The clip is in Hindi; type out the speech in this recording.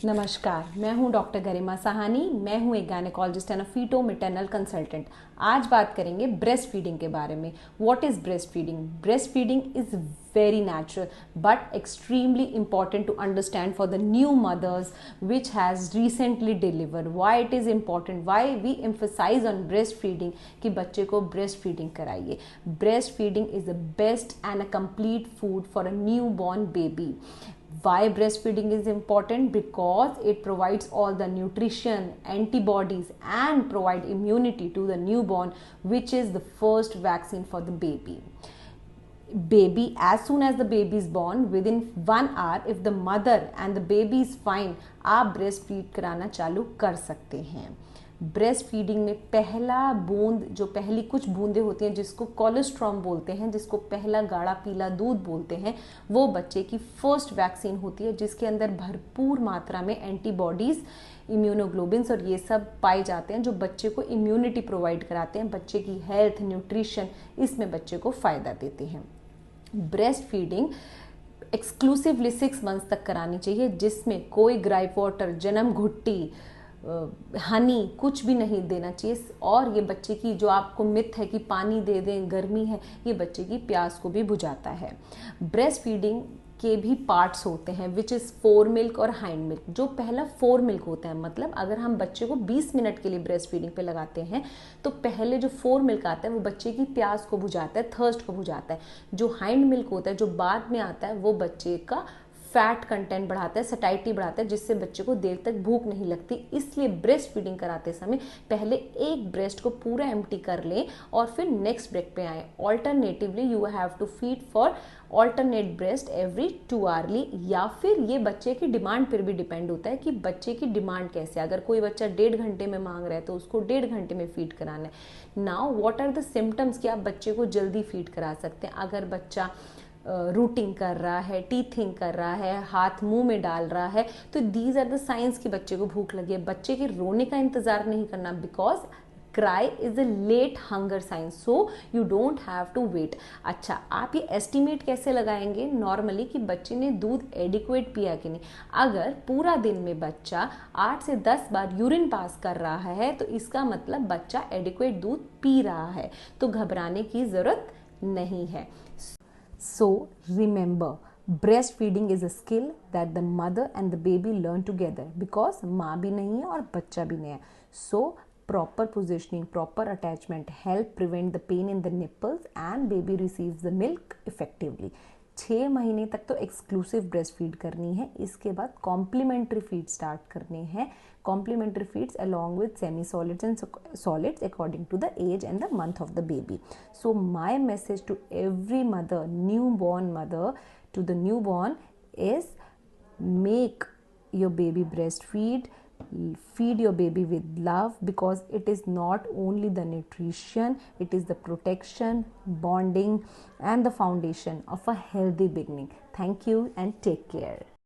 नमस्कार, मैं हूं डॉक्टर गरिमा साहानी। मैं हूं एक gynaecologist and feto maternal consultant. आज बात करेंगे ब्रेस्ट फीडिंग के बारे में। What is breast feeding? Breast feeding is very natural but extremely important to understand for the new mothers which has recently delivered. Why it is important, why we emphasize on breastfeeding कि बच्चे को breastfeeding कराइए. Breastfeeding is the best and a complete food for a newborn baby. Why breastfeeding is important? Because it provides all the nutrition, antibodies and provide immunity to the newborn, which is the first vaccine for the baby. As soon as the baby is born, within 1 hour, if the mother and the baby is fine, आप ब्रेस्ट फीड कराना चालू कर सकते हैं. ब्रेस्ट फीडिंग में पहला बूंद, जो पहली कुछ बूंदें होती हैं जिसको कोलेस्ट्रॉम बोलते हैं, जिसको पहला गाढ़ा पीला दूध बोलते हैं, वो बच्चे की फर्स्ट वैक्सीन होती है जिसके अंदर भरपूर मात्रा में एंटीबॉडीज, इम्यूनोग्लोबिन्स और ये सब पाए जाते हैं जो बच्चे को इम्यूनिटी प्रोवाइड कराते हैं, बच्चे की हेल्थ, न्यूट्रिशन, इसमें बच्चे को फ़ायदा देते हैं. ब्रेस्ट फीडिंग एक्सक्लूसिवली 6 मंथ्स तक करानी चाहिए, जिसमें कोई ग्राइप वाटर, जन्म घुट्टी, हनी कुछ भी नहीं देना चाहिए. और ये बच्चे की जो आपको मिथ है कि पानी दे दें, गर्मी है, ये बच्चे की प्यास को भी बुझाता है. ब्रेस्ट फीडिंग के भी पार्ट्स होते हैं विच इज़ फोर मिल्क और हाइंड मिल्क. जो पहला फोर मिल्क होता है, मतलब अगर हम बच्चे को 20 मिनट के लिए ब्रेस्ट फीडिंग पे लगाते हैं तो पहले जो फोर मिल्क आता है वो बच्चे की प्यास को बुझाता है, थर्स्ट को बुझाता है. जो हाइंड मिल्क होता है, जो बाद में आता है, वो बच्चे का फैट कंटेंट बढ़ाता है, सटाइटी बढ़ाता है, जिससे बच्चे को देर तक भूख नहीं लगती. इसलिए ब्रेस्ट फीडिंग कराते समय पहले एक ब्रेस्ट को पूरा एम्प्टी कर लें और फिर नेक्स्ट ब्रेस्ट पे आए. Alternatively you have to feed for alternate breast every 2 hourly, या फिर ये बच्चे की डिमांड पर भी डिपेंड होता है कि बच्चे की डिमांड कैसे. अगर कोई बच्चा 1.5 घंटे में मांग रहा है तो उसको 1.5 घंटे में फीड कराना है. Now what are the symptoms कि आप बच्चे को जल्दी फीड करा सकते हैं. अगर बच्चा रूटिंग कर रहा है, टीथिंग कर रहा है, हाथ मुंह में डाल रहा है, तो दीज आर द साइंस कि बच्चे को भूख लगी है. बच्चे के रोने का इंतजार नहीं करना, because cry is a late hunger sign, so you don't have to wait. अच्छा, आप ये एस्टिमेट कैसे लगाएंगे नॉर्मली कि बच्चे ने दूध एडिक्वेट पिया कि नहीं. अगर पूरा दिन में बच्चा 8 से 10 बार यूरिन पास कर रहा है तो इसका मतलब बच्चा एडिक्वेट दूध पी रहा है, तो घबराने की जरूरत नहीं है. So remember, breastfeeding is a skill that the mother and the baby learn together, because माँ भी नहीं है और बच्चा भी नहीं है. So proper positioning, proper attachment help prevent the pain in the nipples and baby receives the milk effectively. 6 महीने तक तो एक्सक्लूसिव ब्रेस्ट फीड करनी है. इसके बाद कॉम्प्लीमेंट्री फीड स्टार्ट करने हैं. Complementary feeds along with semi solids and solids according to the age and the month of the baby. So my message to every mother, new born mother, to the new born is make your baby breastfeed. Feed your baby with love, because it is not only the nutrition, it is the protection, bonding and the foundation of a healthy beginning. Thank you and take care.